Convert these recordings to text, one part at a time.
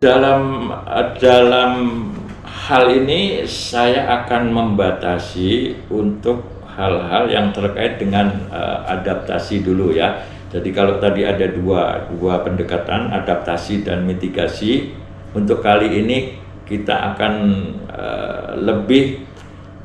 Dalam hal ini saya akan membatasi untuk hal-hal yang terkait dengan adaptasi dulu ya. Jadi kalau tadi ada dua pendekatan, adaptasi dan mitigasi, untuk kali ini kita akan lebih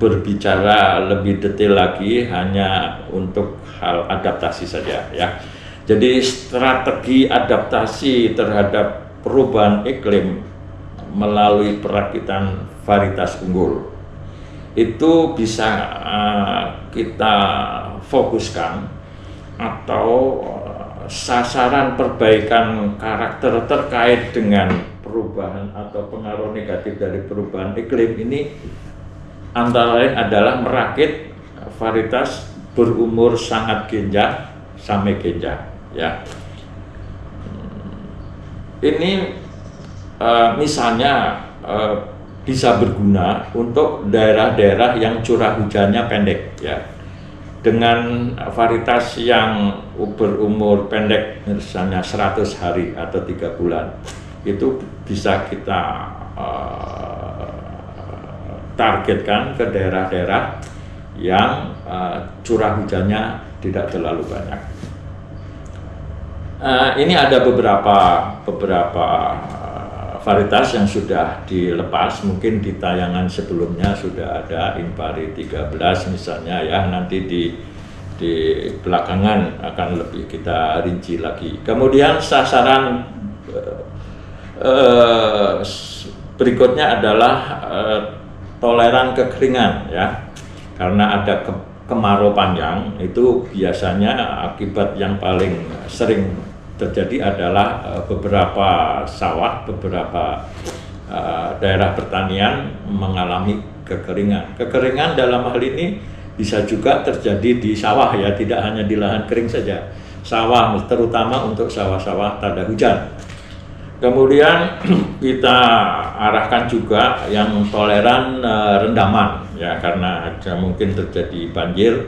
berbicara lebih detail lagi hanya untuk hal adaptasi saja ya. Jadi strategi adaptasi terhadap perubahan iklim melalui perakitan varietas unggul itu bisa kita fokuskan, atau sasaran perbaikan karakter terkait dengan perubahan atau pengaruh negatif dari perubahan iklim ini antara lain adalah merakit varietas berumur sangat genjah sampai genjah ya. Ini misalnya bisa berguna untuk daerah-daerah yang curah hujannya pendek ya. Dengan varietas yang berumur pendek misalnya 100 hari atau 3 bulan, itu bisa kita targetkan ke daerah-daerah yang curah hujannya tidak terlalu banyak. Ini ada beberapa varietas yang sudah dilepas, mungkin di tayangan sebelumnya sudah ada Impari 13 misalnya ya, nanti di belakangan akan lebih kita rinci lagi. Kemudian sasaran berikutnya adalah toleran kekeringan ya, karena ada kemarau panjang. Itu biasanya akibat yang paling sering terjadi adalah beberapa sawah, beberapa daerah pertanian mengalami kekeringan. Kekeringan dalam hal ini bisa juga terjadi di sawah ya, tidak hanya di lahan kering saja. Sawah, terutama untuk sawah-sawah tanda hujan. Kemudian kita arahkan juga yang toleran rendaman ya, karena mungkin terjadi banjir.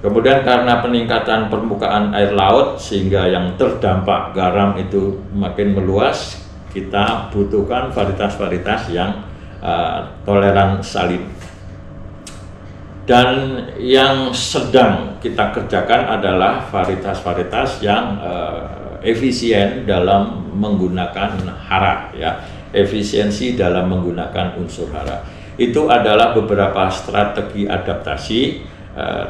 Kemudian karena peningkatan permukaan air laut sehingga yang terdampak garam itu makin meluas, kita butuhkan varietas-varietas yang toleran salin. Dan yang sedang kita kerjakan adalah varietas-varietas yang efisien dalam menggunakan hara ya, efisiensi dalam menggunakan unsur hara. Itu adalah beberapa strategi adaptasi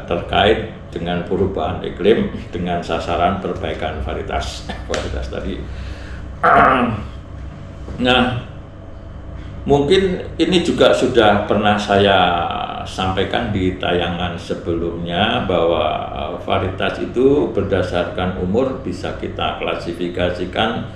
terkait dengan perubahan iklim dengan sasaran perbaikan varietas tadi. Nah, mungkin ini juga sudah pernah saya sampaikan di tayangan sebelumnya bahwa varietas itu berdasarkan umur bisa kita klasifikasikan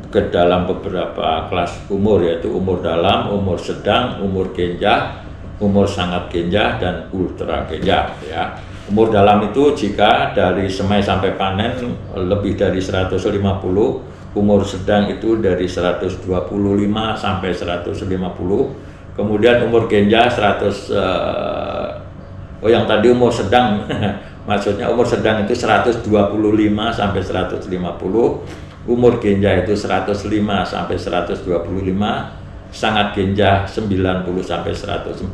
ke dalam beberapa kelas umur, yaitu umur dalam, umur sedang, umur genjah, umur sangat genjah, dan ultra genjah ya. Umur dalam itu jika dari semai sampai panen lebih dari 150, umur sedang itu dari 125 sampai 150, kemudian umur genjah 100 yang tadi umur sedang maksudnya umur sedang itu 125 sampai 150, umur genjah itu 105 sampai 125, sangat genjah 90 sampai 104,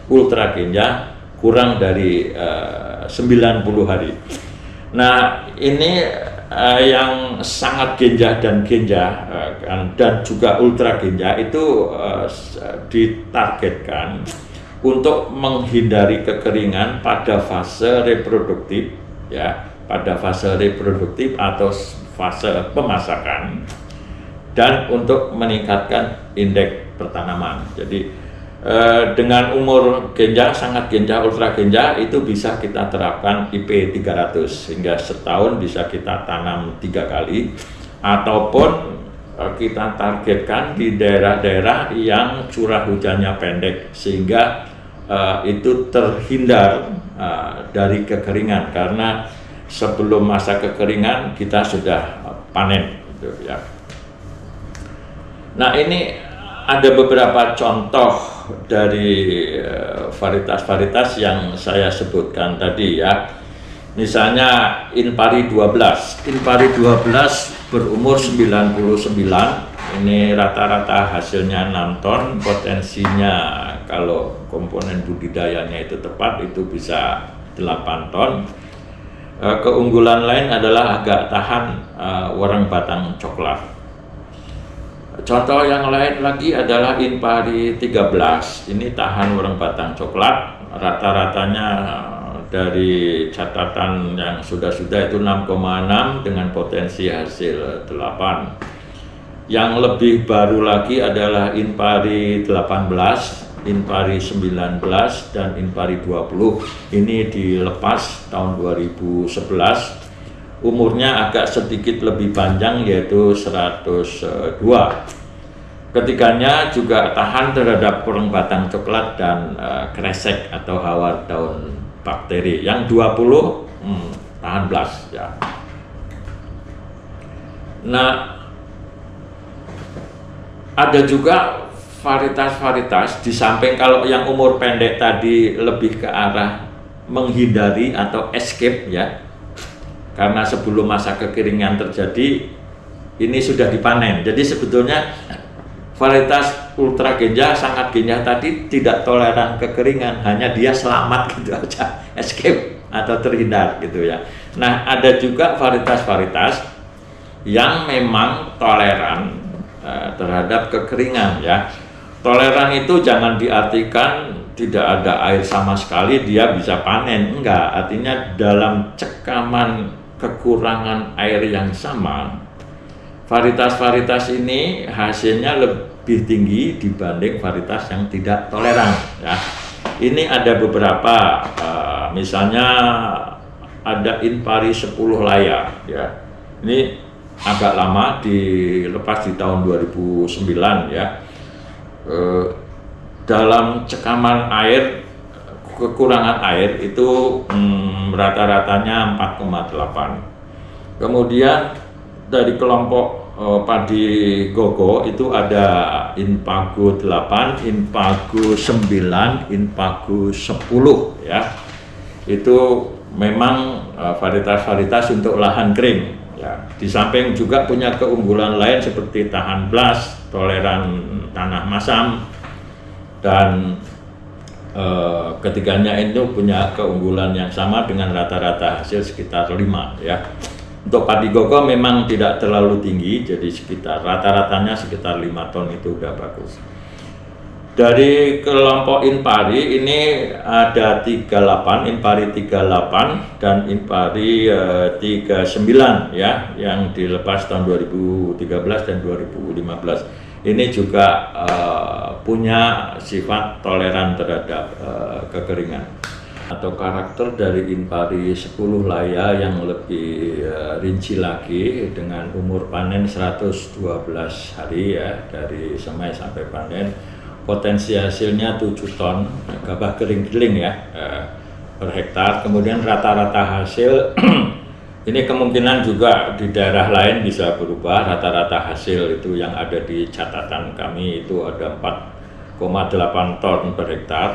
ultra genjah kurang dari 90 hari. Nah, ini yang sangat genjah dan genjah dan juga ultra genjah itu ditargetkan untuk menghindari kekeringan pada fase reproduktif ya, pada fase reproduktif atau fase pemasakan, dan untuk meningkatkan indeks pertanaman. Jadi dengan umur genjah, sangat genjah, ultra genjah itu bisa kita terapkan IP 300 sehingga setahun bisa kita tanam 3 kali, ataupun kita targetkan di daerah-daerah yang curah hujannya pendek sehingga itu terhindar dari kekeringan, karena sebelum masa kekeringan kita sudah panen gitu ya. Nah, ini ada beberapa contoh dari varietas-varietas yang saya sebutkan tadi ya. Misalnya Impari 12. Impari 12 berumur 99 Ini rata-rata hasilnya 6 ton, potensinya kalau komponen budidayanya itu tepat itu bisa 8 ton. Keunggulan lain adalah agak tahan warang batang coklat. Contoh yang lain lagi adalah Inpari 13. Ini tahan warang batang coklat, rata-ratanya dari catatan yang sudah-sudah itu 6,6 dengan potensi hasil 8. Yang lebih baru lagi adalah Inpari 18, Inpari 19 dan Inpari 20. Ini dilepas tahun 2011. Umurnya agak sedikit lebih panjang yaitu 102. Ketiganya juga tahan terhadap kurang batang coklat dan kresek atau hawar daun bakteri. Yang 20 tahan blas ya. Nah, ada juga varietas-varietas di samping kalau yang umur pendek tadi lebih ke arah menghindari atau escape ya, karena sebelum masa kekeringan terjadi ini sudah dipanen. Jadi sebetulnya varietas ultra genjah, sangat genjah tadi tidak toleran kekeringan, hanya dia selamat gitu aja, escape atau terhindar gitu ya. Nah, ada juga varietas-varietas yang memang toleran terhadap kekeringan ya. Toleran itu jangan diartikan tidak ada air sama sekali dia bisa panen, enggak. Artinya dalam cekaman kekurangan air yang sama, varietas-varietas ini hasilnya lebih tinggi dibanding varietas yang tidak toleran ya. Ini ada beberapa, misalnya ada Inpari 10 Laya ya. Ini agak lama, dilepas di tahun 2009 ya. Dalam cekaman air, kekurangan air itu rata-ratanya 4,8. Kemudian dari kelompok padi gogo itu ada Inpago 8, Inpago 9, Inpago 10 ya. Itu memang varietas-varietas untuk lahan kering ya. Di samping juga punya keunggulan lain seperti tahan blas, toleran tanah masam, dan ketiganya itu punya keunggulan yang sama dengan rata-rata hasil sekitar 5 ya. Untuk padi gogo memang tidak terlalu tinggi, jadi sekitar rata-ratanya sekitar 5 ton itu udah bagus. Dari kelompok Inpari ini ada 38, Inpari 38 dan Inpari 39 ya, yang dilepas tahun 2013 dan 2015. Ini juga punya sifat toleran terhadap kekeringan. Atau karakter dari Inpari 10 Laya yang lebih rinci lagi dengan umur panen 112 hari ya, dari semai sampai panen. Potensi hasilnya 7 ton gabah kering-kering ya per hektar. Kemudian rata-rata hasil ini kemungkinan juga di daerah lain bisa berubah. Rata-rata hasil itu yang ada di catatan kami itu ada 4,8 ton per hektar.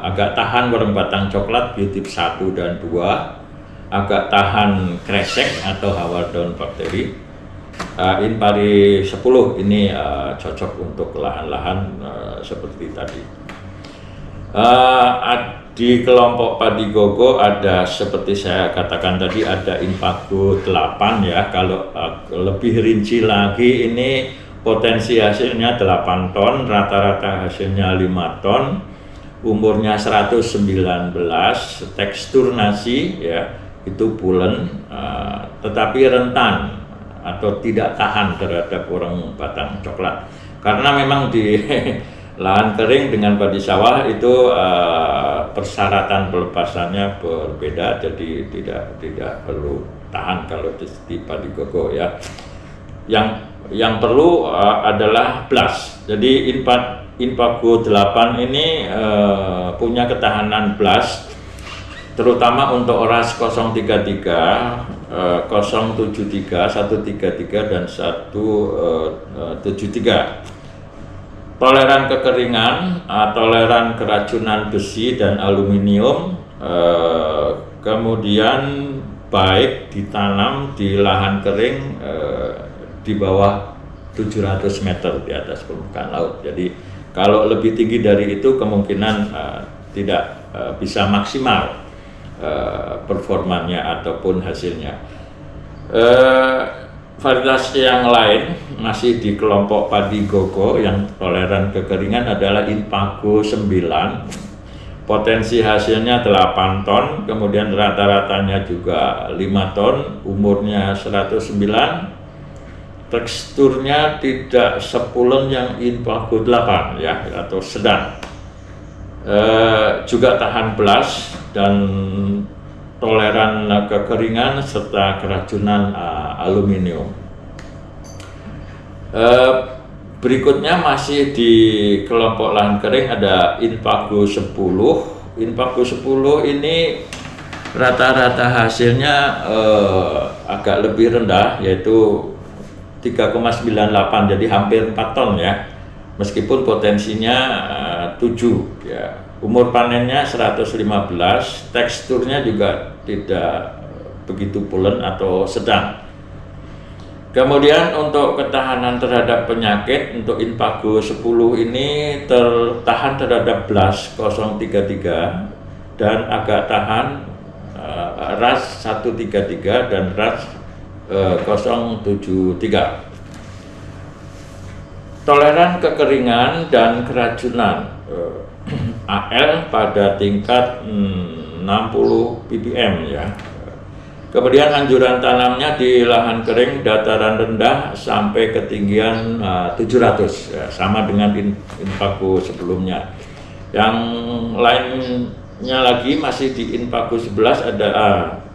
Agak tahan warna batang coklat biotip 1 dan 2, agak tahan kresek atau hawar daun bakteri. Inpari 10 ini cocok untuk lahan-lahan seperti tadi. Di kelompok padi gogo ada seperti saya katakan tadi ada Inpago 8 ya. Kalau lebih rinci lagi ini potensi hasilnya 8 ton, rata-rata hasilnya 5 ton, umurnya 119, tekstur nasi ya itu pulen, tetapi rentan atau tidak tahan terhadap orang batang coklat. Karena memang di lahan kering dengan padi sawah itu persyaratan pelepasannya berbeda, jadi tidak perlu tahan kalau di padi gogo ya. Yang perlu adalah blas. Jadi Inpago 8 ini punya ketahanan blas, terutama untuk oras 033, 073, 133 dan 173. Toleran kekeringan, toleran keracunan besi dan aluminium, kemudian baik ditanam di lahan kering di bawah 700 meter di atas permukaan laut. Jadi kalau lebih tinggi dari itu kemungkinan tidak bisa maksimal performanya ataupun hasilnya. Varietas yang lain masih di kelompok padi gogo yang toleran kekeringan adalah Inpago 9. Potensi hasilnya 8 ton, kemudian rata-ratanya juga 5 ton, umurnya 109. Teksturnya tidak sepulen yang Inpago 8 ya, atau sedang. Juga tahan belas dan toleran kekeringan serta keracunan aluminium. Berikutnya masih di kelompok lahan kering ada Inpago 10. Inpago 10 ini rata-rata hasilnya agak lebih rendah, yaitu 3,98, jadi hampir 4 ton ya, meskipun potensinya 7 ya. Umur panennya 115, teksturnya juga tidak begitu pulen atau sedang. Kemudian untuk ketahanan terhadap penyakit, untuk Inpago 10 ini tertahan terhadap BLAS 033 dan agak tahan RAS 133 dan RAS 073. Toleran kekeringan dan keracunan AL pada tingkat 60 ppm ya. Kemudian anjuran tanamnya di lahan kering dataran rendah sampai ketinggian 700 ya, sama dengan Inpago sebelumnya. Yang lainnya lagi masih di Inpago 11 ada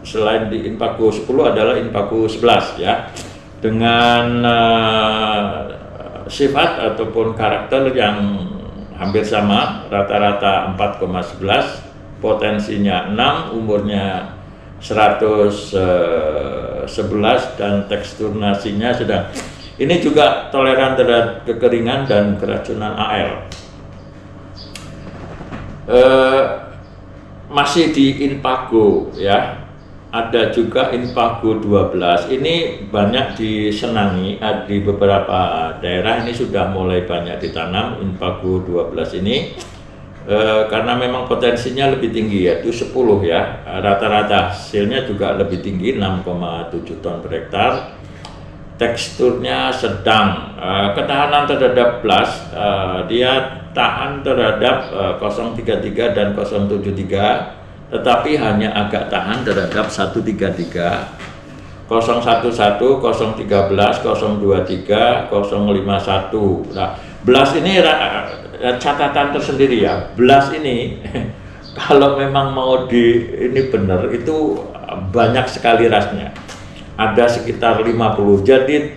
selain di Inpago 10 adalah Inpago 11 ya, dengan sifat ataupun karakter yang hampir sama, rata-rata 4,11, potensinya 6, umurnya 111 dan tekstur nasinya sedang. Ini juga toleran terhadap kekeringan dan keracunan AL. Masih di Inpago ya, ada juga Inpago 12. Ini banyak disenangi di beberapa daerah, ini sudah mulai banyak ditanam Inpago 12 ini karena memang potensinya lebih tinggi, yaitu 10 ya. Rata-rata hasilnya juga lebih tinggi, 6,7 ton per hektar. Teksturnya sedang. Ketahanan terhadap BLAS dia tahan terhadap 033 dan 073, tetapi hanya agak tahan terhadap 133, 011, 013, 023, 051. Nah, BLAS ini catatan tersendiri ya. BLAS ini kalau memang mau ini benar, itu banyak sekali rasnya. Ada sekitar 50. Jadi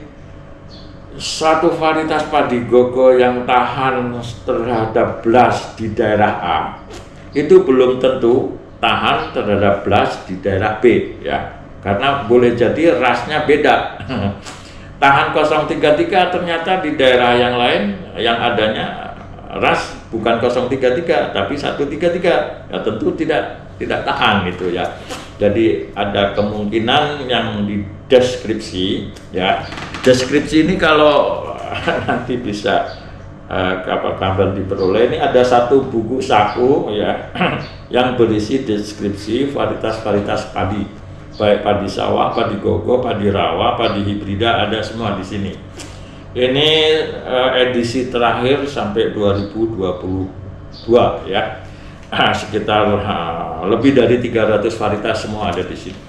satu varietas padi gogo yang tahan terhadap BLAS di daerah A itu belum tentu tahan terhadap BLAS di daerah B ya, karena boleh jadi rasnya beda. Tahan 033 ternyata di daerah yang lain yang adanya ras bukan 033 tapi 133, ya tentu tidak tahan gitu ya. Jadi ada kemungkinan yang di deskripsi ya. Deskripsi ini kalau nanti bisa kapan diperoleh, ini ada satu buku saku ya yang berisi deskripsi varietas-varietas padi, baik padi sawah, padi gogo, padi rawa, padi hibrida, ada semua di sini. Ini edisi terakhir sampai 2022 ya. Sekitar lebih dari 300 varietas semua ada di sini.